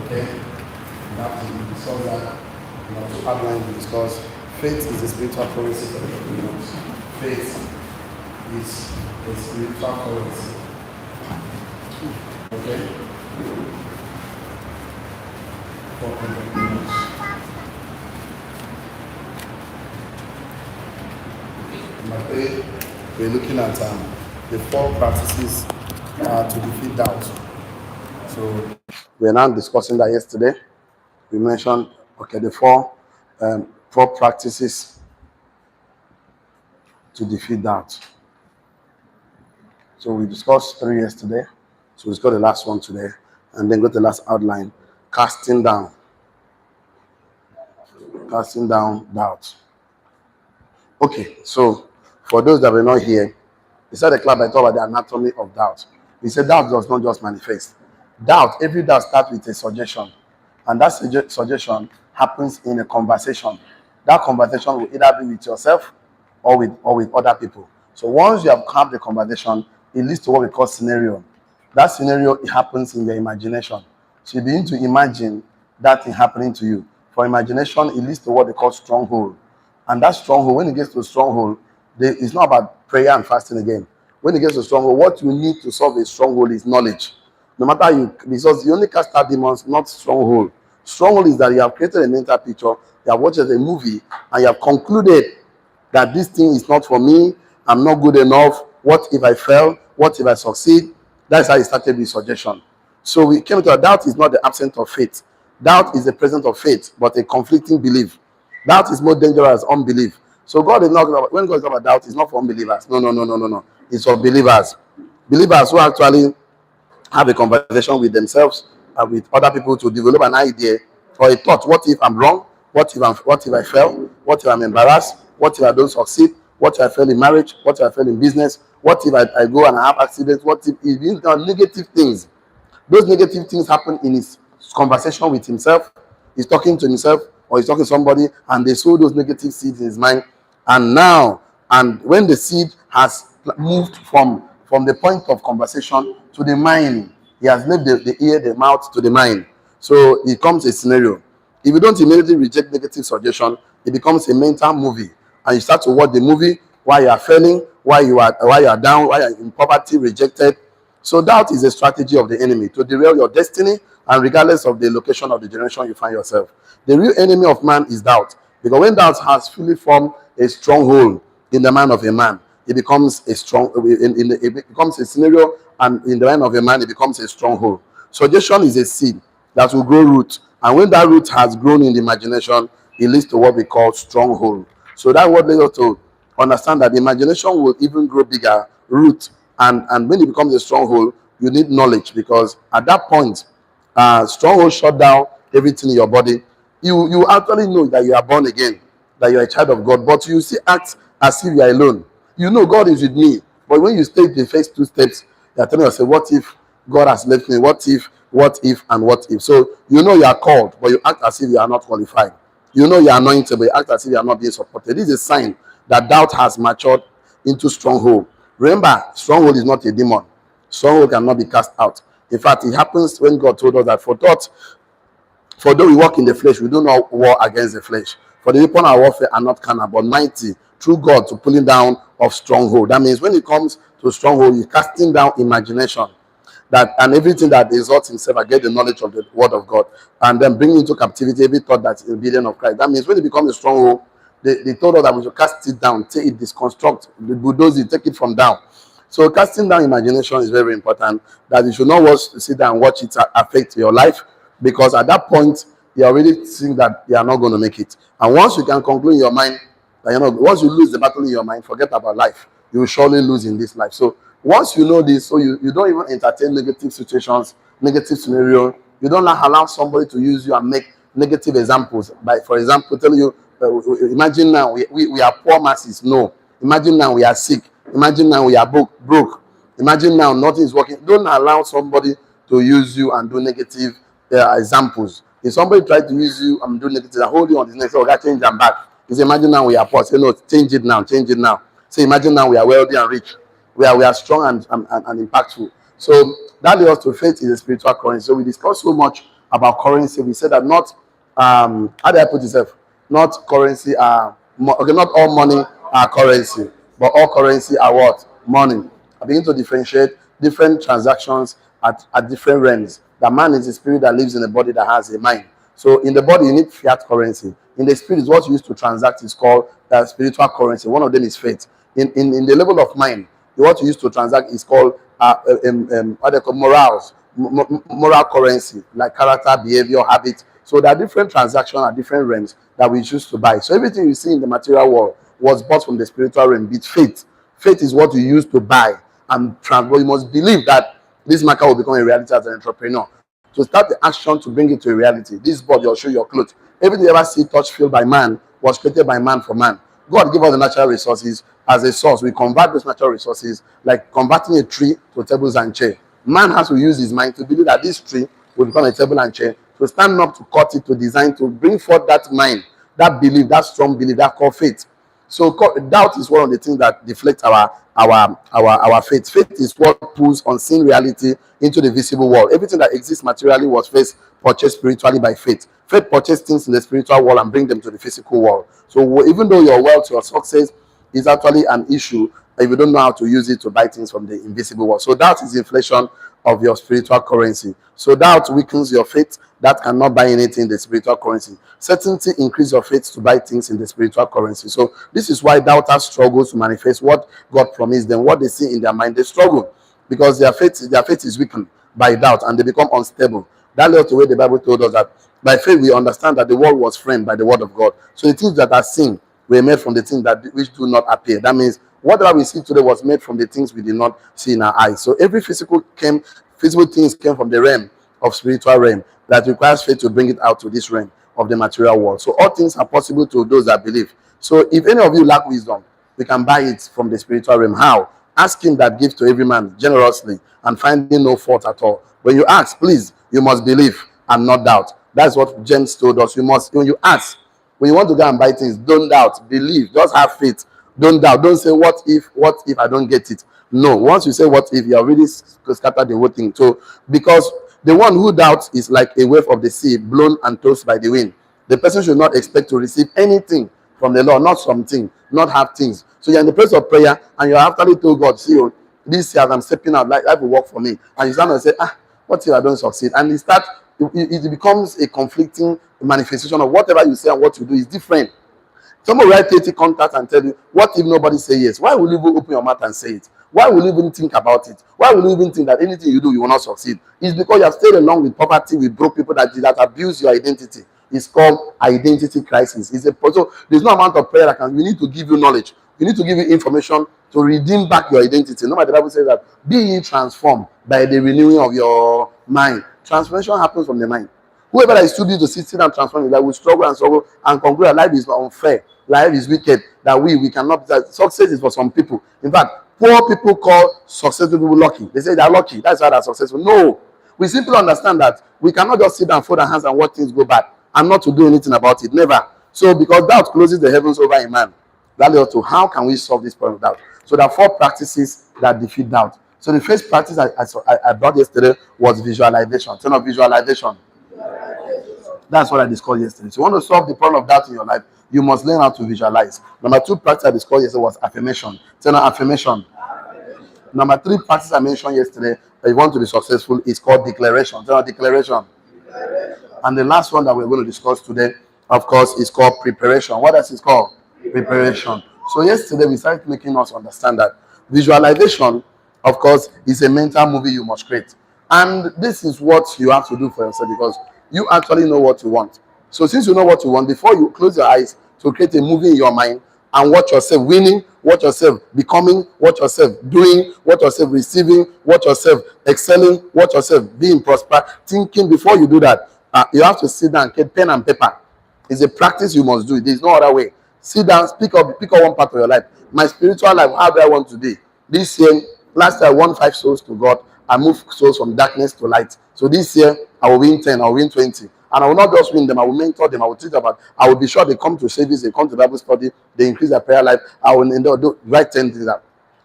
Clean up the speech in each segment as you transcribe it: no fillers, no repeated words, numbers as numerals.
Okay? That we discuss that. To outline, we discuss faith is a spiritual currency for the Filipinos. Faith is a spiritual currency. Okay? For Filipinos. Number 3, we're looking at the 4 practices to defeat doubt. So we're now discussing that yesterday. We mentioned, okay, the 4 practices to defeat doubt. So we discussed 3 yesterday. So let's go to the last one today, and then go to the last outline. Casting down doubt. Okay, so for those that were not here, inside the club I talked about the anatomy of doubt. We said doubt does not just manifest. Every doubt starts with a suggestion, and that suggestion happens in a conversation. That conversation will either be with yourself or with other people. So once you have had the conversation, it leads to what we call scenario. That scenario, it happens in your imagination. So you begin to imagine that thing happening to you. For imagination, it leads to what they call stronghold. And that stronghold, when it gets to stronghold, it's not about prayer and fasting again. When it gets to stronghold, what you need to solve a stronghold is knowledge. No matter because you only cast out demons, not stronghold. Stronghold is that you have created a mental picture, you have watched a movie, and you have concluded that this thing is not for me, I'm not good enough, what if I fail, what if I succeed? That's how it started with suggestion. So we came to a doubt is not the absence of faith. Doubt is the presence of faith, but a conflicting belief. Doubt is more dangerous than unbelief. So God is not when God is talking about doubt, it's not for unbelievers. No. It's for believers. Believers who actually have a conversation with themselves and with other people to develop an idea or a thought. What if I'm wrong? What if I fail? What if I'm embarrassed? What if I don't succeed? What if I fail in marriage? What if I fail in business? What if I go and I have accidents? What if these are negative things? Those negative things happen in his conversation with himself. He's talking to himself or he's talking to somebody, and they sow those negative seeds in his mind. And when the seed has moved from the point of conversation to the mind, he has left the ear, the mouth to the mind. So it becomes a scenario. If you don't immediately reject negative suggestion, it becomes a mental movie, and you start to watch the movie while you are failing, while you are down, while you are in poverty, rejected. So doubt is a strategy of the enemy to derail your destiny, and regardless of the location of the generation you find yourself. The real enemy of man is doubt, because when doubt has fully formed a stronghold in the mind of a man, it becomes it becomes a scenario, and in the mind of a man, it becomes a stronghold. Suggestion is a seed that will grow root, and when that root has grown in the imagination, it leads to what we call stronghold. So that what leads us to understand that the imagination will even grow bigger, root, and when it becomes a stronghold, you need knowledge, because at that point, stronghold shut down everything in your body. You actually know that you are born again, that you are a child of God, but you still act as if you are alone. You know God is with me, but when you take the first 2 steps, you are telling yourself, what if God has left me? What if, and what if? So you know you are called, but you act as if you are not qualified. You know you are anointed, but you act as if you are not being supported. This is a sign that doubt has matured into stronghold. Remember, stronghold is not a demon. Stronghold cannot be cast out. In fact, it happens when God told us that for though we walk in the flesh, we do not war against the flesh. For the weapon of our warfare are not carnal, but mighty through God to pulling down of stronghold. That means when it comes to stronghold, you're casting down imagination, and everything that exalts himself against the knowledge of the word of God, and then bring into captivity every thought that's in obedience of Christ. That means when it becomes a stronghold, they told us that we should cast it down, take it, disconstruct, bulldoze it, take it from down. So casting down imagination is very important, that you should not sit down and watch it affect your life, because at that point, you're already seeing that you are not going to make it. And once you can conclude in your mind that once you lose the battle in your mind, forget about life. You will surely lose in this life. So once you know this, so you don't even entertain negative situations, negative scenario. You don't allow somebody to use you and make negative examples. By, for example, telling you, imagine now we are poor masses. No. Imagine now we are sick. Imagine now we are broke. Imagine now nothing is working. Don't allow somebody to use you and do negative examples. If somebody tries to use you and do negative, I hold you on the neck, say, oh, change them back. You say, imagine now we are poor. Say, no, change it now. Say, imagine now we are wealthy and rich. We are strong and impactful. So that leads us to faith is a spiritual currency. So we discussed so much about currency, we said that not how do I put it? Not currency okay, not all money are currency, but all currency are what? Money. I begin to differentiate different transactions at different realms. The man is a spirit that lives in a body that has a mind. So in the body, you need fiat currency. In the spirit, what you use to transact is called spiritual currency. One of them is faith. In the level of mind, what you use to transact is called what they call morals, moral currency, like character, behavior, habit. So there are different transactions at different realms that we choose to buy. So everything you see in the material world was bought from the spiritual realm. Be it faith. Faith is what you use to buy and transfer. You must believe that this market will become a reality as an entrepreneur. To start the action to bring it to a reality. This board, your shoe, your clothes. Everything you ever see, touch, feel by man was created by man for man. God gave us the natural resources as a source. We convert those natural resources like converting a tree to tables and chair. Man has to use his mind to believe that this tree will become a table and chair, to stand up, to cut it, to design, to bring forth that mind, that belief, that strong belief, that called faith. So doubt is one of the things that deflect our faith. Faith is what pulls unseen reality into the visible world. Everything that exists materially was first purchased spiritually by faith. Faith purchased things in the spiritual world and bring them to the physical world. So even though your wealth, your success is actually an issue, if you don't know how to use it to buy things from the invisible world. So that is inflation of your spiritual currency. So doubt weakens your faith. That cannot buy anything in the spiritual currency. Certainty increase your faith to buy things in the spiritual currency. So this is why doubters struggle to manifest what God promised them. What they see in their mind, they struggle because their faith is weakened by doubt and they become unstable. That led to the way the Bible told us that by faith we understand that the world was framed by the word of God. So the things that are seen were made from the things that which do not appear. That means whatever we see today was made from the things we did not see in our eyes. So every physical things came from the realm of spiritual realm that requires faith to bring it out to this realm of the material world. So all things are possible to those that believe. So if any of you lack wisdom, we can buy it from the spiritual realm. How? Ask him that gives to every man generously and finding no fault at all. When you ask, please, you must believe and not doubt. That's what James told us. You must, when you ask, when you want to go and buy things, don't doubt, believe, just have faith. Don't doubt. Don't say what if I don't get it. No, once you say what if, you are really scattered the whole thing. So because the one who doubts is like a wave of the sea blown and tossed by the wind. The person should not expect to receive anything from the Lord, not something, not have things. So you're in the place of prayer and you're actually told God, see, this year as I'm stepping out, life will work for me. And you stand and say, what if I don't succeed? And it becomes a conflicting manifestation of whatever you say and what you do is different. Someone write 30 contacts and tell you, what if nobody say yes? Why will you even open your mouth and say it? Why will you even think about it? Why will you even think that anything you do, you will not succeed? It's because you have stayed along with poverty, with broke people that abuse your identity. It's called identity crisis. So there's no amount of prayer that we need to give you knowledge. We need to give you information to redeem back your identity. No matter the Bible says that, be ye transformed by the renewing of your mind. Transformation happens from the mind. Whoever is too busy to sit and transform his life will struggle and conclude that life is unfair, life is wicked, that we cannot. That success is for some people. In fact, poor people call successful people lucky. They say they're lucky. That's why they're successful. No, we simply understand that we cannot just sit and fold our hands and watch things go bad and not to do anything about it. Never. So because doubt closes the heavens over a man, that leads to how can we solve this problem of doubt? So there are 4 practices that defeat doubt. So the first practice I brought yesterday was visualization. Turn on visualization. That's what I discussed yesterday. So you want to solve the problem of doubt in your life, you must learn how to visualize. Number 2 practice I discussed yesterday was affirmation. Turn on affirmation. Number 3 practice I mentioned yesterday that you want to be successful is called declaration. Turn on declaration. And the last one that we're going to discuss today, of course, is called preparation. What else is called? Preparation. So yesterday we started making us understand that visualization, of course, is a mental movie you must create. And this is what you have to do for yourself because you actually know what you want. So since you know what you want, before you close your eyes to create a movie in your mind and watch yourself winning, watch yourself becoming, watch yourself doing, watch yourself receiving, watch yourself excelling, watch yourself being prosper, thinking before you do that, you have to sit down, get pen and paper. It's a practice you must do. There's no other way. Sit down, pick up one part of your life. My spiritual life, how do I want to be? This year, last year I won 5 souls to God. I moved souls from darkness to light. So this year, I will win 10, I will win 20. And I will not just win them, I will mentor them, I will teach about, I will be sure they come to service, they come to Bible study, they increase their prayer life, I will do right 10 things.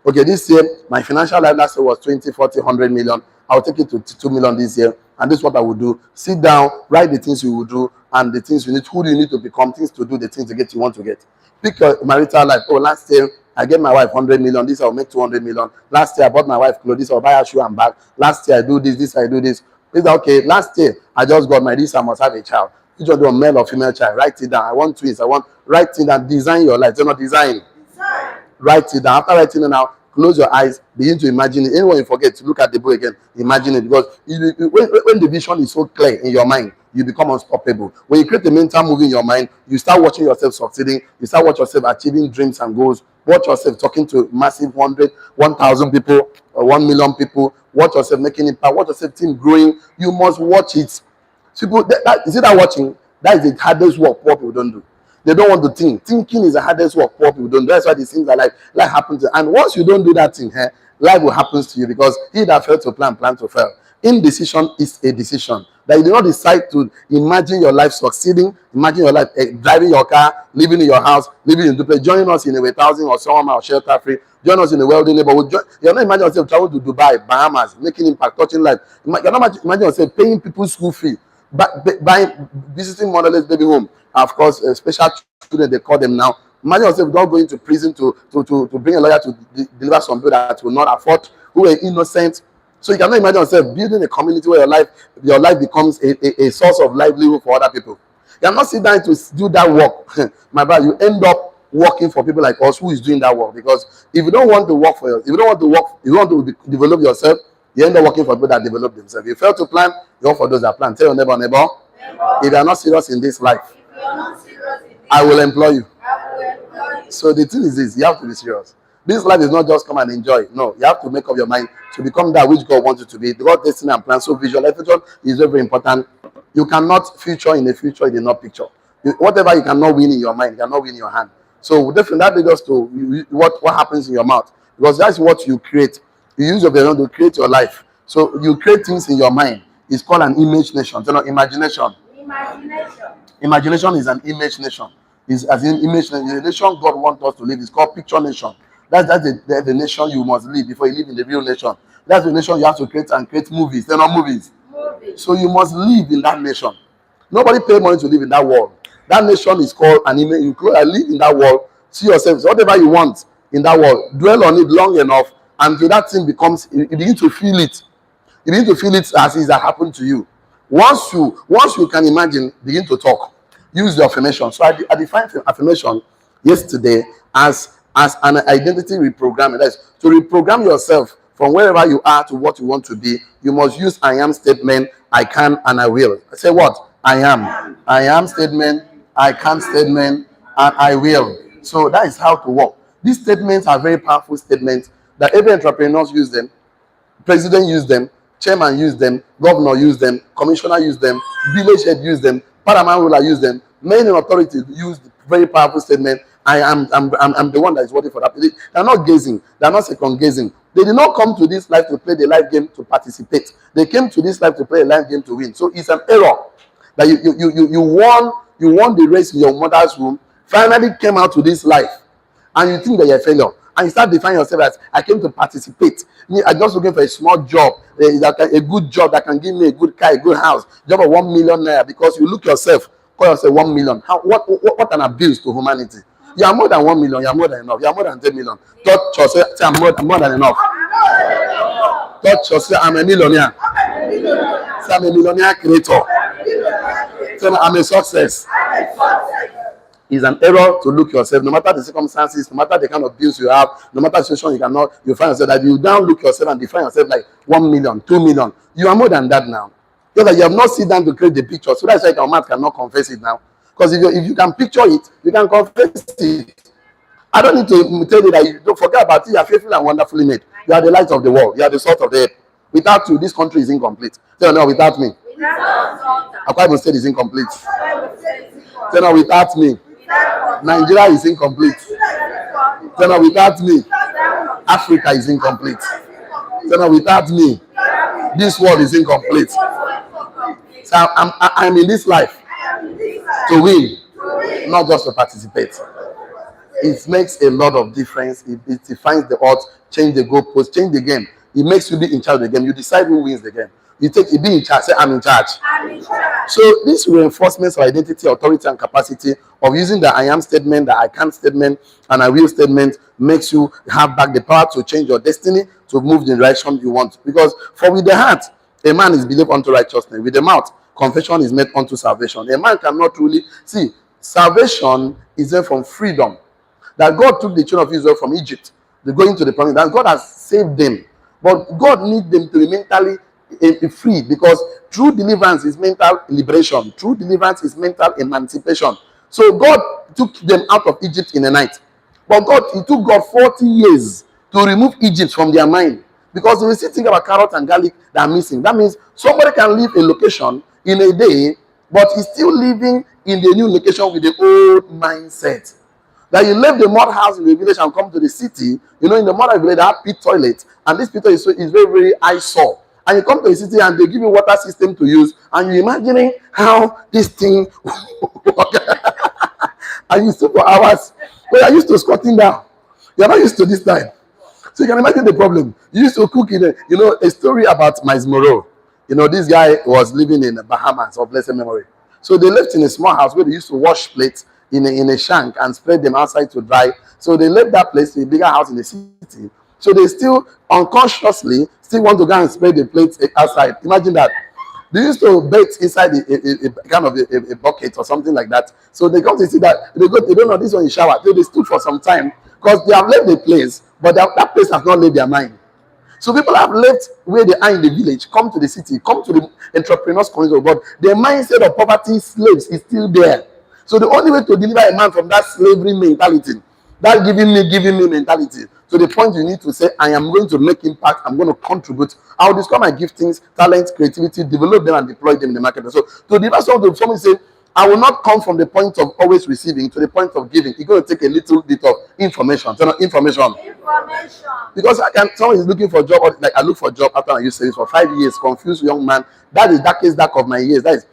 Okay, this year, my financial life last year was 20, 40, 100 million. I'll take it to 2 million this year, and this is what I will do. Sit down, write the things you will do, and the things you need, who do you need to become, things to do, the things to get you want to get. Pick your marital life. Oh, last year I gave my wife 100 million. This I'll make 200 million. Last year I bought my wife clothes. This I'll buy her shoe and bag. Last year I do this. This I do this. It's okay. Last year I just got my this. I must have a child. You just do a male or female child. Write it down. I want twins. I want write it down. Design your life. Do not design. Write it down. After writing it now, close your eyes. Begin to imagine it. Anyone you forget to look at the book again. Imagine it, because when the vision is so clear in your mind, you become unstoppable. When you create a mental movie in your mind, you start watching yourself succeeding. You start watching yourself achieving dreams and goals. Watch yourself talking to massive 100, 1,000 people, or 1 million people. Watch yourself making impact. Watch yourself team growing. You must watch it. People, is it that watching? That is the hardest work poor people don't do. They don't want to think. Thinking is the hardest work poor people don't do. That's why these things are like happens. And once you don't do that thing, life will happen to you, because he that failed to plan to fail. Indecision is a decision. That you do not decide to imagine your life succeeding, imagine your life driving your car, living in your house, living in duplex, joining us in a 1,000 or someone or shelter free, join us in a wealthy neighborhood. You're not imagining yourself traveling to Dubai, Bahamas, making impact, touching life. You're not imagining yourself paying people's school fee, buying, visiting motherless baby home. Of course, special children, they call them now. Imagine yourself not going to prison to bring a lawyer to deliver some bill that will not afford, who are innocent. So you cannot imagine yourself building a community where your life becomes a source of livelihood for other people. You cannot sit down to do that work. My brother, you end up working for people like us who is doing that work. Because if you don't want to work for yourself, if you don't want to work, if you want to develop yourself, you end up working for people that develop themselves. If you fail to plan, you work for those that plan. Tell your neighbor, if you are not serious in this life, I will employ you. So the thing is this, you have to be serious. This life is not just come and enjoy. No, you have to make up your mind to become that which God wants you to be. God destiny and plan. So visualization is very, very important. You cannot future in the future, you did not picture. Whatever you cannot win in your mind, you cannot win in your hand. So definitely that leads us to what happens in your mouth. Because that's what you create. You use your brain to create your life. So you create things in your mind. It's called an image nation. You know, imagination. Imagination is an image nation. Is as in image nation. The nation God wants us to live is called picture nation. That's the nation you must live before you live in the real nation. That's the nation you have to create movies. They're not movies. So you must live in that nation. Nobody pay money to live in that world. That nation is called an image. You live in that world. See yourself. So whatever you want in that world, dwell on it long enough, until that thing becomes. You begin to feel it. You begin to feel it as is that happened to you. Once you can imagine, begin to talk. Use the affirmation. So I defined affirmation yesterday as an identity reprogramming. That is to reprogram yourself from wherever you are to what you want to be. You must use I am statement, I can and I will. I say what? I am. I am statement, I can statement, and I will. So that is how to work. These statements are very powerful statements that every entrepreneur use them, president use them, chairman use them, governor use them, commissioner use them, village head use them, paramount ruler use them, men in authority use the very powerful statement. I'm the one that is working for that. They're not gazing. They're not second gazing. They did not come to this life to play the life game to participate. They came to this life to play a life game to win. So it's an error that you won the race in your mother's womb, finally came out to this life, and you think that you're a failure. And you start defining yourself as I came to participate. I'm just looking for a small job, a good job that can give me a good car, a good house, job of 1 million naira, because you look yourself, call yourself 1 million. What an abuse to humanity. You are more than 1 million, you are more than enough, you are more than 10 million. Touch yourself, say I'm more than enough. Touch yourself, I'm a millionaire. Say I'm a millionaire creator. Say I'm a success. It's an error to look yourself, no matter the circumstances, no matter the kind of bills you have, no matter the situation you find yourself, that you don't look yourself and define yourself like 1 million, 2 million. You are more than that now. Because you have not sit down to create the picture. So that's why your mouth cannot confess it now. Because if you can picture it, you can confess it. I don't need to tell you that you don't forget about it. You are faithful and wonderfully made. You are the light of the world. You are the salt of the earth. Without you, this country is incomplete. Tell no, without me. Akwa Ibom State is incomplete. Tell no, without me. Nigeria is incomplete. Tell no, without me. Africa is incomplete. Tell no, without me. This world is incomplete. So I'm in this life to win, not just to participate. It makes a lot of difference. It defines the odds, change the goalpost, change the game. It makes you be in charge of the game. You decide who wins the game. You be in charge. Say, I'm in charge. I'm in charge. So these reinforcements of identity, authority, and capacity of using the I am statement, the I can statement, and I will statement makes you have back the power to change your destiny, to move the direction you want. Because for with the heart, a man is believed unto righteousness. With the mouth, confession is made unto salvation. A man cannot truly see salvation is there from freedom. That God took the children of Israel from Egypt. They go into the promise. That God has saved them. But God needs them to be mentally free, because true deliverance is mental liberation. True deliverance is mental emancipation. So God took them out of Egypt in a night. But it took God 40 years to remove Egypt from their mind, because they were still thinking about carrot and garlic that are missing. That means somebody can leave a location in a day, but he's still living in the new location with the old mindset. That you left the mud house in the village and come to the city. In the mud village, they have pit toilets, and this pit toilet is very, very eyesore. And you come to the city and they give you water system to use, and you're imagining how this thing works. And you sleep for hours. But you're used to squatting down. You're not used to this time. So you can imagine the problem. You used to cook in a story about Miles Moreau. This guy was living in the Bahamas of blessed memory. So they left in a small house where they used to wash plates in a shank and spread them outside to dry. So they left that place to a bigger house in the city. So they still unconsciously still want to go and spread the plates outside. Imagine that. They used to bathe inside a kind of a bucket or something like that. So they come to see that they don't know this one in shower. So they stood for some time because they have left the place, but that place has not left their mind. So people have left where they are in the village, come to the city, come to the entrepreneurs community, but the mindset of poverty slaves is still there. So the only way to deliver a man from that slavery mentality, that giving me mentality, to the point you need to say, I am going to make impact, I'm going to contribute, I'll discover my giftings, talents, creativity, develop them and deploy them in the market. So to deliver somebody say, I will not come from the point of always receiving to the point of giving. It's going to take a little bit of information. So information. Because someone is looking for a job, like I look for a job after I used service for 5 years, confused young man. That is darkest dark of my years. That is,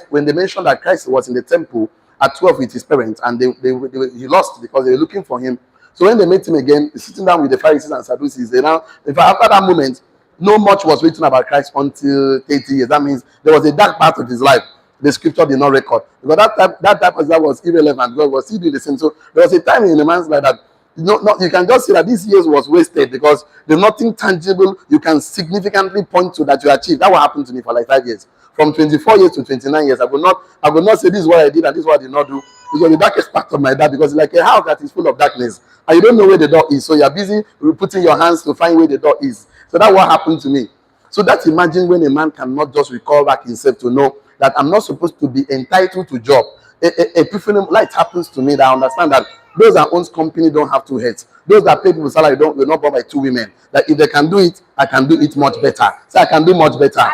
when they mentioned that Christ was in the temple at 12 with his parents, and he lost because they were looking for him. So when they met him again, sitting down with the Pharisees and Sadducees, after that moment, no much was written about Christ until 30 years. That means there was a dark part of his life the scripture did not record, because that type of that was irrelevant. God was still doing the same. So there was a time in a man's life that you can just see that this years was wasted, because there's nothing tangible you can significantly point to that you achieved. That will happen to me for like 5 years. From 24 years to 29 years, I will not say this is what I did and this is what I did not do. It was the darkest part of my life, because it's like a house that is full of darkness and you don't know where the door is. So you're busy putting your hands to find where the door is. So that's what happened to me. So that's, imagine when a man cannot just recall back himself to know that I'm not supposed to be entitled to job. Epiphany light happens to me that I understand that those that owns company don't have 2 heads. Those that pay people salary will not born by 2 women. That if they can do it, I can do it much better. So I can do much better.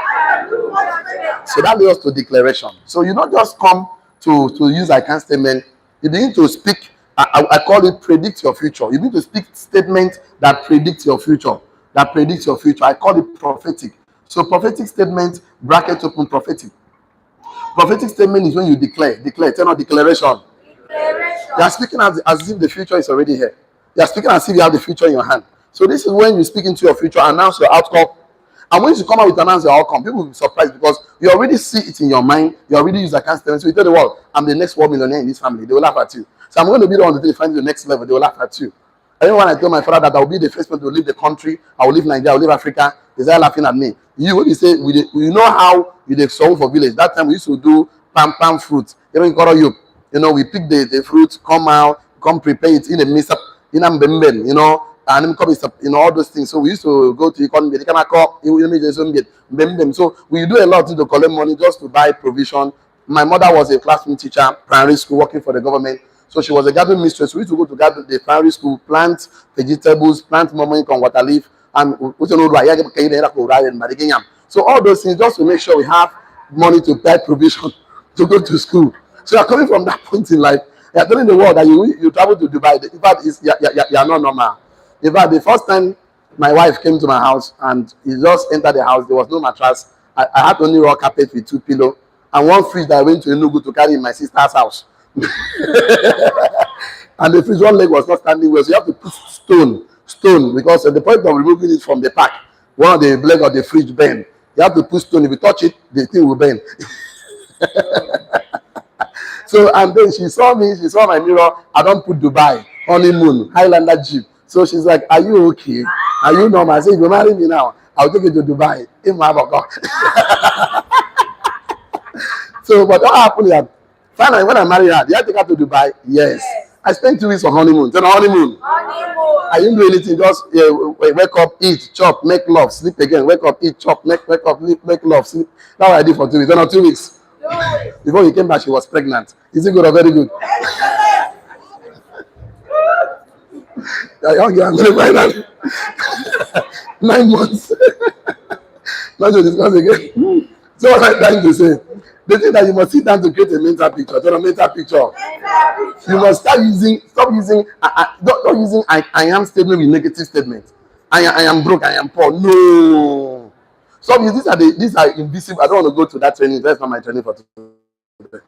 So that leads us to declaration. So you don't just come to use I can statement. You begin to speak. I call it predict your future. You need to speak statement that predicts your future. That predicts your future. I call it prophetic. So prophetic statement, bracket open, prophetic. Prophetic statement is when you declare, turn on declaration. You are speaking as if the future is already here. You are speaking as if you have the future in your hand. So this is when you speak into your future, announce your outcome. And when you come out with announce your outcome, people will be surprised, because you already see it in your mind. You already use a statement. So you tell the world, I'm the next world millionaire in this family. They will laugh at you. So I'm going to be the one to find the next level. They will laugh at you. And when I told my father that I will be the first person to leave the country, I will leave Nigeria, I will leave Africa, they started laughing at me. You say, you know how you sold for village. That time we used to do palm fruit. We pick the fruit, come out, come prepare it in a mix up, and all those things. So we used to go to economy. So we do a lot to collect money just to buy provision. My mother was a classroom teacher, primary school, working for the government. So she was a garden mistress. We used to go to the primary school, plant vegetables, plant mommy on water leaf, and so all those things just to make sure we have money to buy provision to go to school. So you're coming from that point in life. You're telling the world that you travel to Dubai. In fact, you're not normal. In fact, the first time my wife came to my house and he just entered the house, there was no mattress. I had only raw carpet with 2 pillows and 1 fridge that I went to Enugu to carry in my sister's house. And the fridge, 1 leg was not standing well, so you have to put stone stone, because at the point of removing it from the pack, one of the leg of the fridge bend. You have to put stone. If you touch it, the thing will bend. So, and then she saw me, she saw my mirror. I don't put Dubai, honeymoon, Highlander Jeep. So she's like, are you okay? Are you normal? I said, if you marry me now, I'll take you to Dubai. In my book. So, but what happened is, finally, when I married her, did I take her to Dubai? Yes. I spent 2 weeks on honeymoon. On honeymoon. I didn't do anything. Just wake up, eat, chop, make love, sleep again. Wake up, eat, chop, wake up, make love, sleep. That's what I did for 2 weeks. Then 2 weeks. Before he came back, she was pregnant. Is it good or very good? I'm going to find out. 9 months. Not to discuss again. So what I'm trying to say, the thing that you must sit down to create a mental picture. Tell a mental picture. You must stop using don't using I am statement with negative statements. I am broke, I am poor. No. Some these are invisible. I don't want to go to that training. That's not my training for today.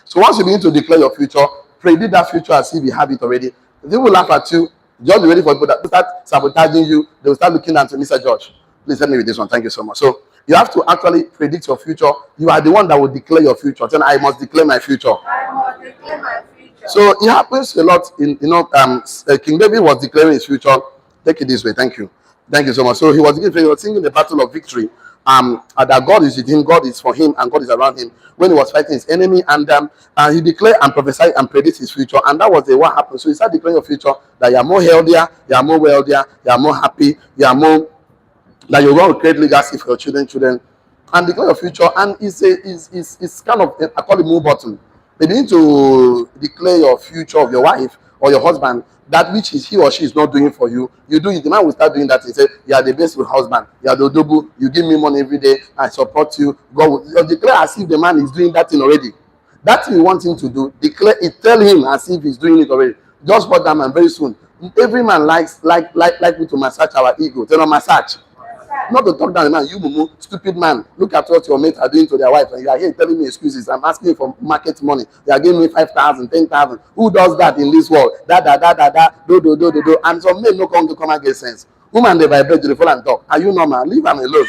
So once you begin to declare your future, predict that future as if you have it already. They will laugh at you. Just be ready for people that start sabotaging you. They will start looking at Mr. George. Please help me with this one. Thank you so much. So you have to actually predict your future. You are the one that will declare your future. Then I must declare my future. I must declare my future. So it happens a lot in King David was declaring his future. Take it this way. Thank you. Thank you so much. So he was singing the battle of victory. That God is with him, God is for him, and God is around him when he was fighting his enemy, and he declared and prophesied and predicted his future, and that was what happened. So he started declaring your future, that you are more healthier, you are more wealthier, you are more happy, you are more that you're going to create legacy for your children, and declare your future. And it's kind of, I call it move button. They begin to declare your future of your wife or your husband, that which is he or she is not doing for you. You do it. The man will start doing that. He say, you are the best husband. You are the double. You give me money every day. I support you. God will declare as if the man is doing that thing already. That thing you want him to do, declare it. Tell him as if he's doing it already. Just for that man very soon. Every man likes like me to massage our ego. Tell him massage. Not to talk down the man, you mumu, stupid man. Look at what your mates are doing to their wife, and you are here telling me excuses. I'm asking you for market money. They are giving me 5,000, 10,000. Who does that in this world? Do. And some men no come to come and get sense. Woman, they vibrate to the phone and talk. Are you normal? Leave them alone.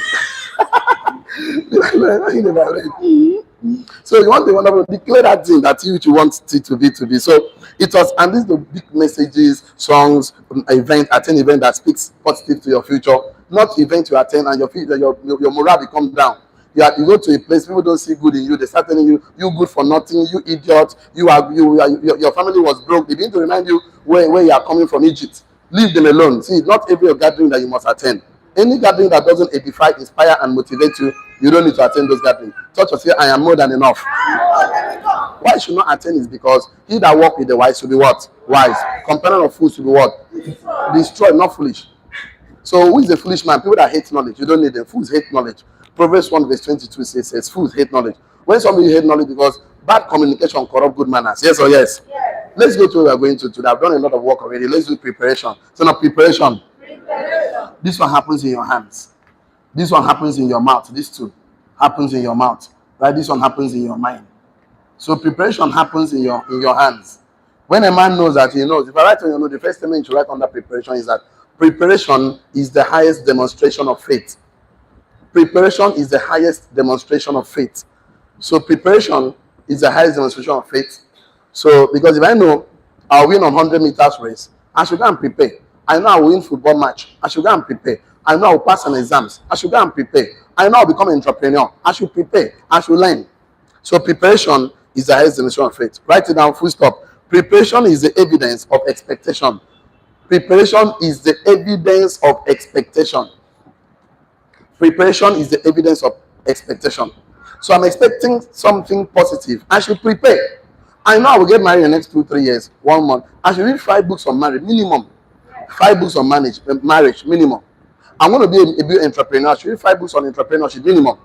So you want to declare that thing that you want it to be. So it was, and this is the big messages, songs, attend event that speaks positive to your future. Not event you attend and your morale becomes down. You go to a place, people don't see good in you. They start telling you good for nothing, you idiot. Your family was broke. They begin to remind you where you are coming from, Egypt. Leave them alone. See, not every gathering that you must attend. Any gathering that doesn't edify, inspire, and motivate you, you don't need to attend those gatherings. Church will say, I am more than enough. Why you should not attend is because he that walk with the wise should be what? Wise. Companion of fools should be what? Destroy, not foolish. So who is a foolish man? People that hate knowledge. You don't need them. Fools hate knowledge. Proverbs 1 verse 22 says fools hate knowledge. When somebody hate knowledge, because bad communication corrupt good manners. Yes or yes? Yes. Let's go to where we are going to today. I've done a lot of work already. Let's do preparation. So now preparation. This one happens in your hands. This one happens in your mouth. This two happens in your mouth. Right? This one happens in your mind. So preparation happens in your hands. When a man knows that he knows, if I write on your note, the first statement you write under preparation is that preparation is the highest demonstration of faith. Preparation is the highest demonstration of faith. So preparation is the highest demonstration of faith. So because if I know I'll win on 100 meters race, I should go and prepare. I know I'll win football match, I should go and prepare. I know I'll pass an exams, I should go and prepare. I know I'll become an entrepreneur, I should prepare, I should learn. So preparation is the highest demonstration of faith. Write it down, full stop. Preparation is the evidence of expectation. Preparation is the evidence of expectation. Preparation is the evidence of expectation. So I'm expecting something positive. I should prepare. I know I will get married in the next 2-3 years, 1 month. I should read 5 books on marriage, minimum. 5 books on marriage, minimum. I'm going to be a good entrepreneur. I should read 5 books on entrepreneurship, minimum.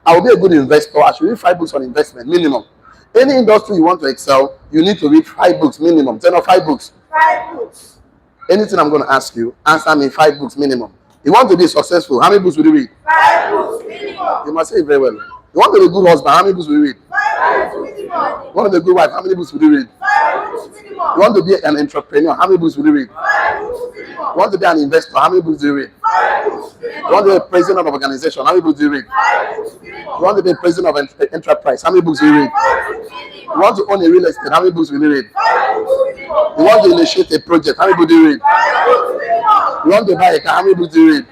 I will be a good investor. I should read 5 books on investment, minimum. Any industry you want to excel, you need to read 5 books, minimum. 10 or 5 books. 5 books. Anything I'm going to ask you, answer me 5 books minimum. You want to be successful, how many books will you read? 5 books minimum. You must say it very well. You want to be a good husband, how many books will you read? You want to be a good wife, how many books will you read? You want to be an entrepreneur, how many books will you read? You want to be an investor, how many books do you read? You want to be a president of an organization, how many books do you read? You want to be a president of an enterprise, how many books do you read? You want to own a real estate, how many books will you read? You want to initiate a project, how many books do you read? You want to buy a car, how many books do you read?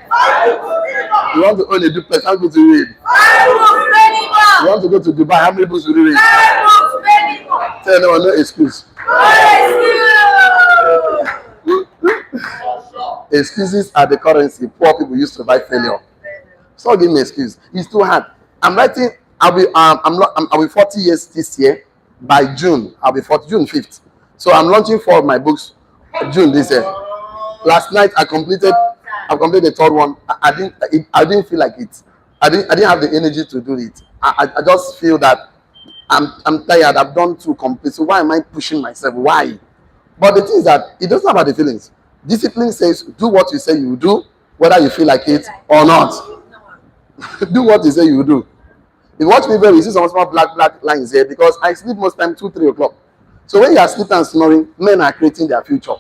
You want to own a duplex, how many books do you read? You want to go to Dubai, how many books will you read? Tell anyone, no excuse. Excuses are the currency poor people use to buy failure. So give me an excuse. It's too hard. I'm writing. I'll be 40 years this year. By June, I'll be 40. June 5th. So I'm launching 4 of my books June this year. Last night I completed the third one. I didn't feel like it. I didn't have the energy to do it. I just feel that I'm tired. I've done too complete. So why am I pushing myself? Why? But the thing is that it doesn't about the feelings. Discipline says do what you say you do, whether you feel like it or not. Do what you say you do. If you watch me very, you see some small black lines here because I sleep most time 2-3 o'clock. So when you are sleeping and snoring, men are creating their future.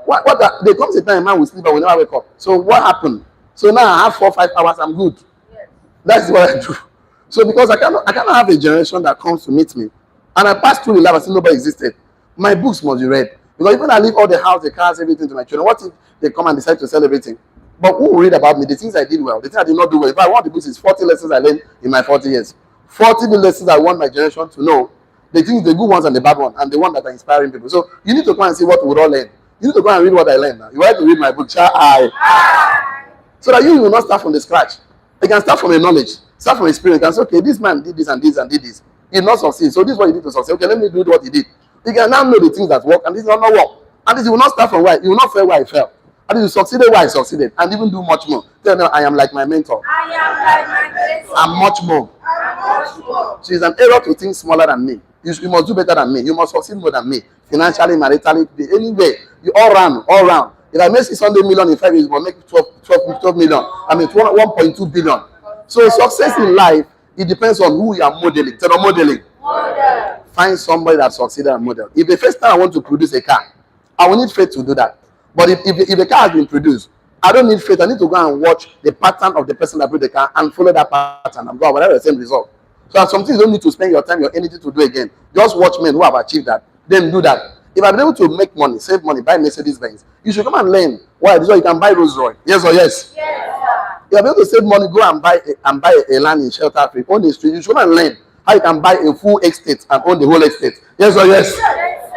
There comes a time a man will sleep and will never wake up. So what happened? So now I have 4-5 hours, I'm good. That's what I do. So because I cannot have a generation that comes to meet me, and I pass through the life and see nobody existed. My books must be read. Because even I leave all the house, the cars, everything to my children. What if they come and decide to sell everything? But who will read about me? The things I did well, the things I did not do well. If I want the books, is 40 lessons I learned in my 40 years. 40 lessons I want my generation to know. The things, the good ones and the bad ones, and the one that are inspiring people. So you need to go and see what we all learn. You need to go and read what I learned. You have to read my book, so that you will not start from the scratch. You can start from a knowledge, start from experience. You can say, okay, this man did this and this and did this. He did not succeed. So this is what he did to succeed. Okay, let me do what he did. You can now know the things that work and this does not work. And this, you will not start from where you will not fail where I fell. And you succeeded where I succeeded, and even do much more. Tell them I am like my mentor. I'm much more. So it's an error to think smaller than me. You must do better than me. You must succeed more than me. Financially, maritally, anyway. You all round. If I make 600 million in 5 years, you will make 12 million. I mean 1.2 billion. So success in life, it depends on who you are modeling. Tell them modeling. Find somebody that succeeded and model. If the first time I want to produce a car, I will need faith to do that. But if the car has been produced, I don't need faith. I need to go and watch the pattern of the person that built the car and follow that pattern and go and whatever the same result. So some things you don't need to spend your time, your energy to do again. Just watch men who have achieved that. Then do that. If I've been able to make money, save money, buy Mercedes Benz, you should come and learn. Why? This is why you can buy Rolls Royce. Yes or yes? Yes. If you're able to save money, go and buy a land in Shelter Free, own the street. You should come and learn how you can buy a full estate and own the whole estate. Yes or yes? Yes.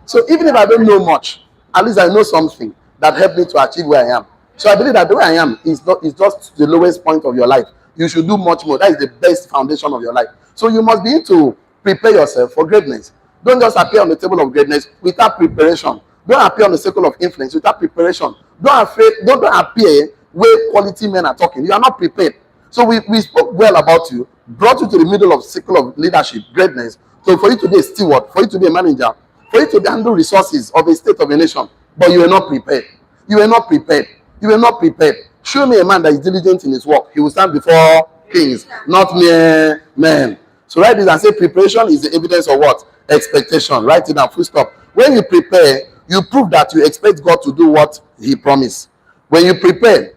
So even if I don't know much, at least I know something that helped me to achieve where I am. So I believe that the way I am is just the lowest point of your life. You should do much more. That is the best foundation of your life. So you must be to prepare yourself for greatness. Don't just appear on the table of greatness without preparation. Don't appear on the circle of influence without preparation. Don't appear where quality men are talking. You are not prepared. So we spoke well about you, brought you to the middle of circle of leadership, greatness. So for you to be a steward, for you to be a manager, for you to handle resources of a state of a nation, but you were not prepared. You were not prepared. You were not prepared. Show me a man that is diligent in his work. He will stand before kings, not mere men. So write this and say preparation is the evidence of what? Expectation. Write it down, full stop. When you prepare, you prove that you expect God to do what he promised. When you prepare,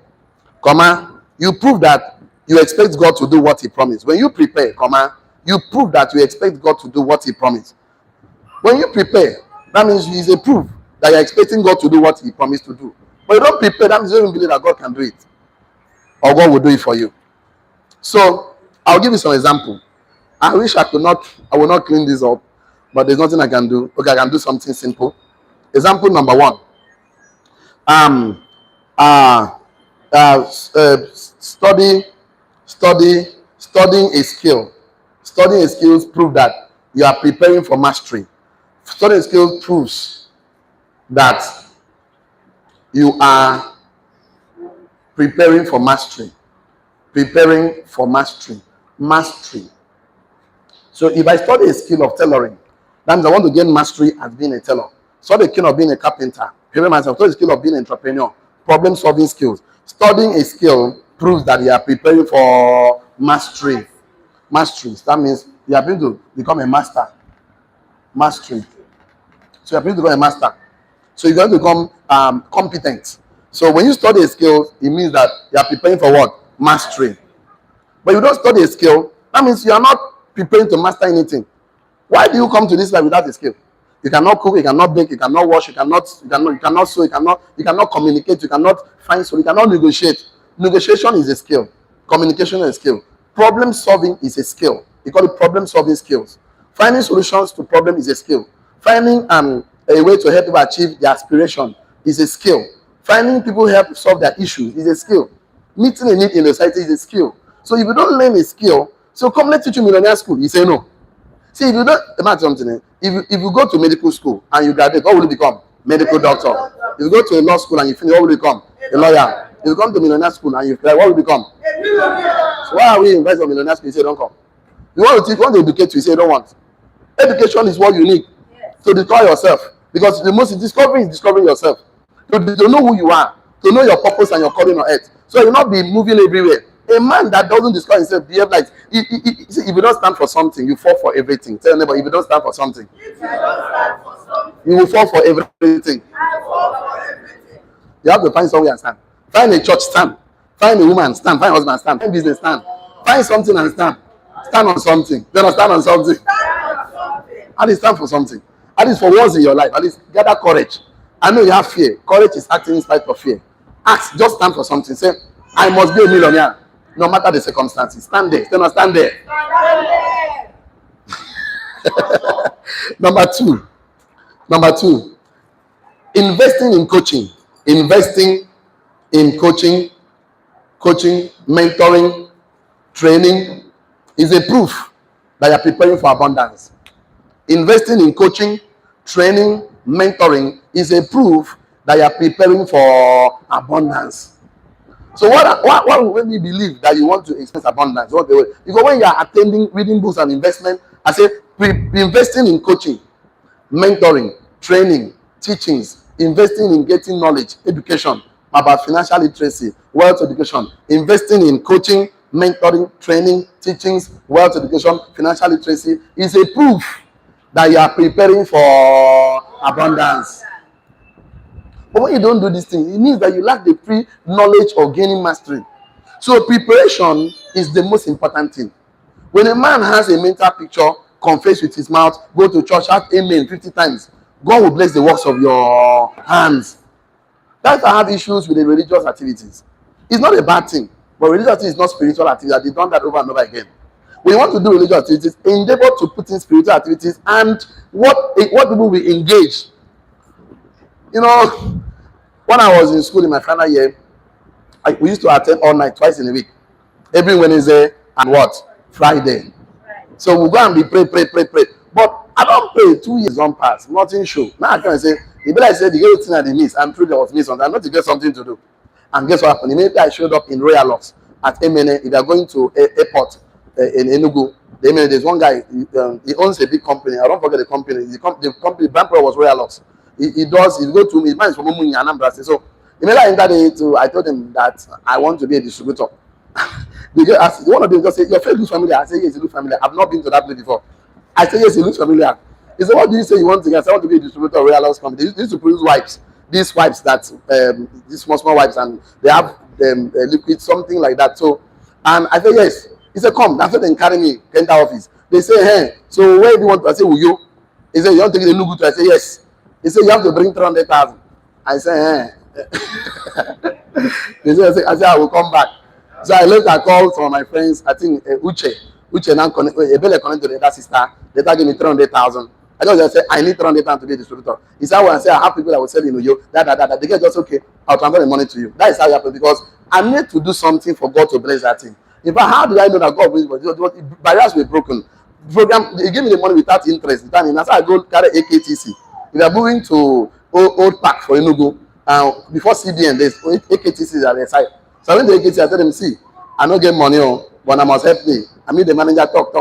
you prove that you expect God to do what he promised. When you prepare, you prove that you expect God to do what he promised. When you prepare, that means it's a proof that you're expecting God to do what he promised to do. But you don't prepare, that means you don't believe that God can do it. Or God will do it for you. So, I'll give you some example. I wish I will not clean this up, but there's nothing I can do. Okay, I can do something simple. Example number 1. Studying a skill. Studying a skill proves that you are preparing for mastery. Studying a skill proves that you are preparing for mastery. Preparing for mastery. Mastery. So if I study a skill of tailoring, that means I want to gain mastery as being a tailor. Study a skill of being a carpenter. Prepare myself. Study a skill of being an entrepreneur. Problem solving skills. Studying a skill proves that you are preparing for mastery. Masteries. That means you are going to become a master. Mastery. So you are going to become a master. So you're going to become competent. So when you study a skill, it means that you are preparing for what? Mastery. But you don't study a skill, that means you are not preparing to master anything. Why do you come to this life without a skill? You cannot cook, you cannot bake, you cannot wash, you cannot sew, you cannot communicate, you cannot find solution, you cannot negotiate. Negotiation is a skill. Communication is a skill. Problem solving is a skill. We call it problem solving skills. Finding solutions to problem is a skill. Finding a way to help people achieve their aspiration is a skill. Finding people help solve their issues is a skill. Meeting a need in the society is a skill. So if you don't learn a skill, so come let's teach you millionaire school, you say no. See, if you don't imagine something, if you go to medical school and you graduate, what will you become? Medical doctor. If you go to a law school and you finish, what will you become? A lawyer. If you come to millionaire school and you graduate, what will you become? So why are we invited to millionaire school? You say don't come. You want to teach, you want to educate, you say don't want. Education is what you need to discover yourself, because the most discovering is discovering yourself. To know who you are, to know your purpose and your calling on earth. So you'll not be moving everywhere. A man that doesn't discover himself behave like see, if you don't stand for something, you fall for everything. Tell your neighbor, if you don't stand for something, you will fall for everything. You have to find somewhere and stand. Find a church, stand. Find a woman, stand. Find a husband, stand. Find business, stand. Find something and stand. Stand on something. Then stand on something. At least stand for something. At least for once in your life. At least gather courage. I know you have fear. Courage is acting in spite of fear. Ask, just stand for something. Say, I must be a millionaire. No matter the circumstances. Stand there. Stand there. Number two, investing in coaching. Investing in coaching, mentoring, training is a proof that you are preparing for abundance. Investing in coaching, training, mentoring is a proof that you are preparing for abundance. So what will make me believe that you want to experience abundance? Because when you are attending, reading books and investment, I say investing in coaching, mentoring, training, teachings, investing in getting knowledge, education about financial literacy, wealth education, investing in coaching, mentoring, training, teachings, wealth education, financial literacy is a proof that you are preparing for abundance. But when you don't do this thing, it means that you lack the pre-knowledge of gaining mastery. So preparation is the most important thing. When a man has a mental picture, confess with his mouth, go to church, shout amen 50 times, God will bless the works of your hands. That's why I have issues with the religious activities. It's not a bad thing, but religious activity is not spiritual activity. They've done that over and over again. When you want to do religious activities, endeavor to put in spiritual activities and what people will engage. You know, when I was in school in my final year, we used to attend all night, twice in a week. Every Wednesday and what? Friday. So we'll go and be pray. But I don't pray, 2 years don't pass, nothing show. Now I can say, the better I said, the great thing I did miss, I'm true there was miss on that, not to get something to do. And guess what happened? Immediately I showed up in Royal Locks at MNA. If you're going to airport in Enugu, there's one guy, he owns a big company. I don't forget the company. The company brand was Royal Locks. He does, he go to me, his man is from Umunya, Anambra. So immediately I told him that I want to be a distributor. One of them just said, your face looks familiar. I said, yes, it looks familiar. I've not been to that place before. I said, yes, it looks familiar. He said, what do you say you want to get? I said, I want to be a distributor of Royal Locks company. They used to produce wipes. These wipes that, these small wipes, and they have liquid, something like that. So, and I said, yes. He said, come. After they carry me, enter office. They say, hey, so where do you want to? I said, will you? He said, you want to take the Nugu to? I said, yes. He said, you have to bring 300,000. I said, hey. I said, I will come back. So I left a call from my friends, I think Uche now connected to the other sister. They gave me 300,000. I just said, I need 300,000 to be a distributor. He said, well, I say, I have people that will sell in you, that. They get just, okay, I'll transfer the money to you. That is how it happens, because I need to do something for God to bless that thing. In fact, how do I know that God will? Barriers were broken. Program, they give me the money without interest. That's how I go carry AKTC. If you are moving to Old Park for Enugu, before CBN, there's AKTC at their side. So I went to AKTC, I told them, see, I don't get money, but I must help me. I mean, the manager talk.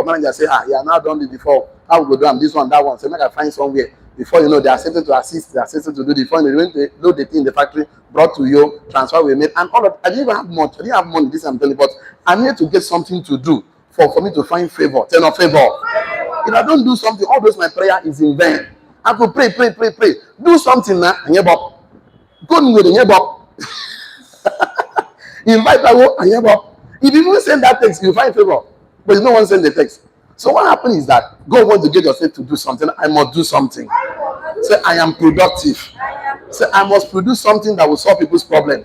Manager say, yeah, now done this before. How we go do this one, that one. So make I find somewhere. Before you know, they are accepted to assist, they are accepted to do the phone. They went to load the thing in the factory, brought to you, transfer we made, and all of. I didn't even have much. I didn't have money. This I'm telling you, but I needed to get something to do for me to find favor. Tell no favor. If I don't do something, all those my prayer is in vain. I could pray. Do something now, and go with the invite people, and if you even send that text, you find favor. But no one send the text. So what happens is that God wants to get yourself to do something. I must do something. Say, I am productive. Say, I must produce something that will solve people's problem.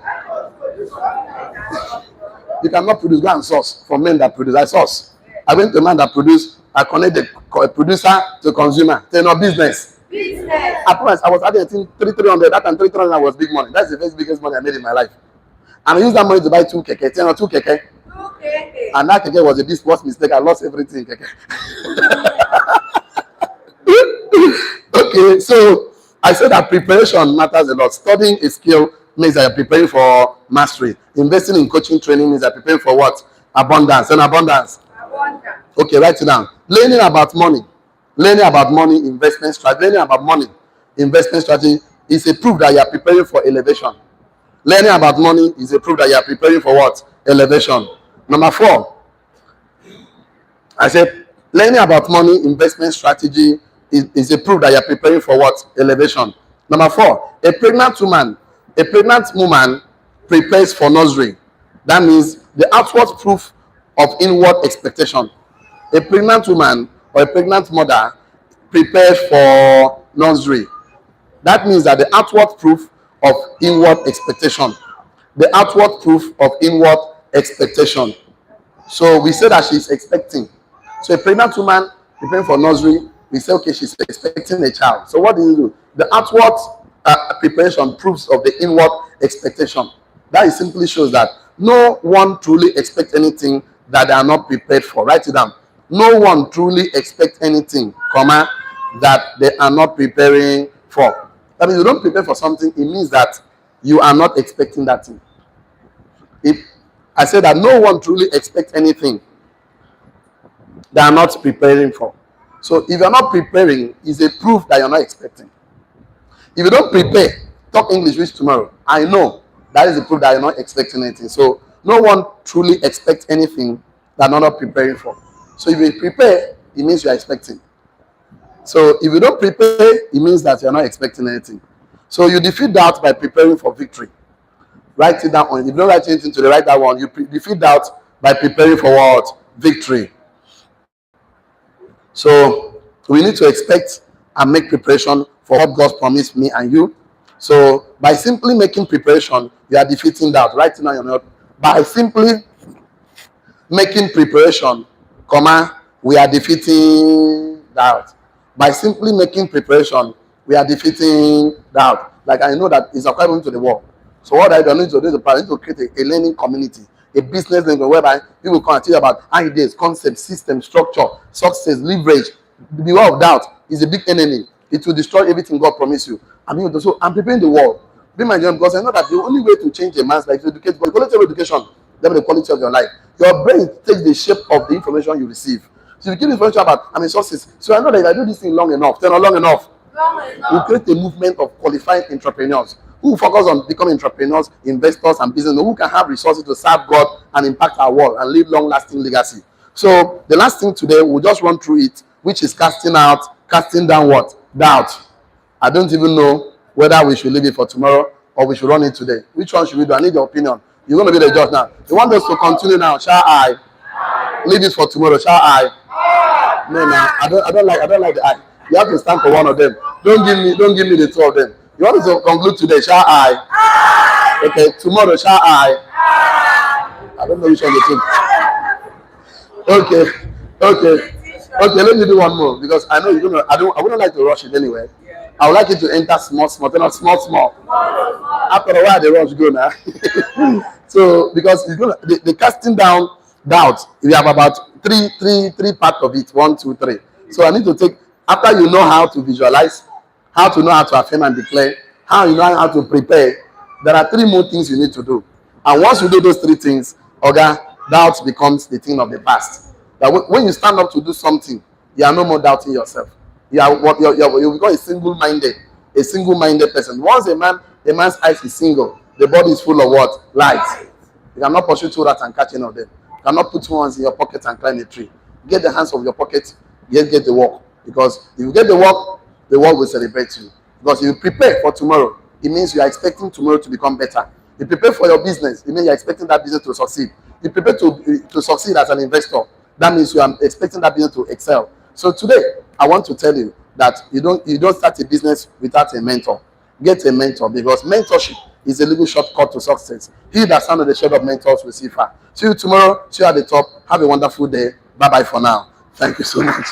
You cannot produce, go and source for men that produce. I source. I went to a man that produced. I connect the producer to consumer. Say, no business. I promise, I was adding 300. That and 300 was big money. That's the first biggest money I made in my life. And I used that money to buy 2 keke. 10 or 2 keke. And that keke was a big sports mistake. I lost everything in keke. Okay, so I said that preparation matters a lot. Studying a skill means that you're preparing for mastery. Investing in coaching training means that you're preparing for what? Abundance. And abundance. Okay, write it down. Learning about money, investment strategy. Learning about money, investment strategy is a proof that you are preparing for elevation. Learning about money is a proof that you are preparing for what? Elevation. Number 4, I said learning about money, investment strategy is a proof that you are preparing for what? Elevation. Number 4, a pregnant woman prepares for nursery. That means the outward proof of inward expectation. A pregnant woman or a pregnant mother prepares for nursery. That means that the outward proof of inward expectation. The outward proof of inward expectation. So we say that she's expecting. So a pregnant woman preparing for nursery, we say, okay, she's expecting a child. So what do you do? The outward preparation proves of the inward expectation. That simply shows that no one truly expects anything that they are not prepared for. Write it down. No one truly expects anything, that they are not preparing for. That means you don't prepare for something, it means that you are not expecting that thing. If I say that no one truly expects anything they are not preparing for. So if you're not preparing, it's a proof that you're not expecting. If you don't prepare, talk English with tomorrow. I know that is the proof that you're not expecting anything. So no one truly expects anything that you're not preparing for. So if you prepare, it means you are expecting. So if you don't prepare, it means that you're not expecting anything. So you defeat doubt by preparing for victory. Write it down. If you don't write anything to write that one, you defeat doubt by preparing for what? Victory. So we need to expect and make preparation for what God promised me and you. So by simply making preparation, you are defeating doubt. Write it down. You're not. By simply making preparation, we are defeating doubt. By simply making preparation, we are defeating doubt. Like I know that it's according to the world. So what I need to do is I need to create a learning community, a business language whereby people can teach about ideas, concepts, system, structure, success, leverage. The world of doubt is a big enemy. It will destroy everything God promised you. So I'm preparing the world. Be my job, because I know that the only way to change a man's life is to educate. The quality of education, then the quality of your life. Your brain takes the shape of the information you receive. So you give information about sources. So I know that if I do this thing long enough, we create a movement of qualified entrepreneurs who focus on becoming entrepreneurs, investors, and businessmen who can have resources to serve God and impact our world and leave long-lasting legacy. So the last thing today, we'll just run through it, which is casting down what? Doubt. I don't even know whether we should leave it for tomorrow or we should run it today. Which one should we do? I need your opinion. You're going to be the judge now. You want us to continue now? Shall I? Leave it for tomorrow. Shall I? No, I don't like the eye. You have to stand for one of them. Don't give me the 2 of them. You want us to conclude today? Shall I? Okay, tomorrow. Shall I? I don't know which one to take. Okay. Let me do one more because I know you're gonna. I wouldn't like to rush it anyway. I would like it to enter small, not small. After a while, the rush go now. So because it's gonna the casting down doubt. We have about three parts of it. 1, 2, 3. So I need to take after you know how to visualize, how to know how to affirm and declare, how you know how to prepare. There are 3 more things you need to do. And once you do those 3 things, doubt becomes the thing of the past. That when you stand up to do something, you are no more doubting yourself. You become a single-minded person. Once a man's eyes is single, the body is full of what? Light. You cannot pursue 2 rats and catch any of them. You cannot put two hands in your pocket and climb a tree. Get the hands of your pocket, get the work. Because if you get the work will celebrate you. Because if you prepare for tomorrow, it means you are expecting tomorrow to become better. You prepare for your business, it means you are expecting that business to succeed. You prepare to succeed as an investor, that means you are expecting that business to excel. So today, I want to tell you that you don't start a business without a mentor. Get a mentor, because mentorship is a little shortcut to success. He that stands on the shade of mentors will see far. See you tomorrow. See you at the top. Have a wonderful day. Bye bye for now. Thank you so much.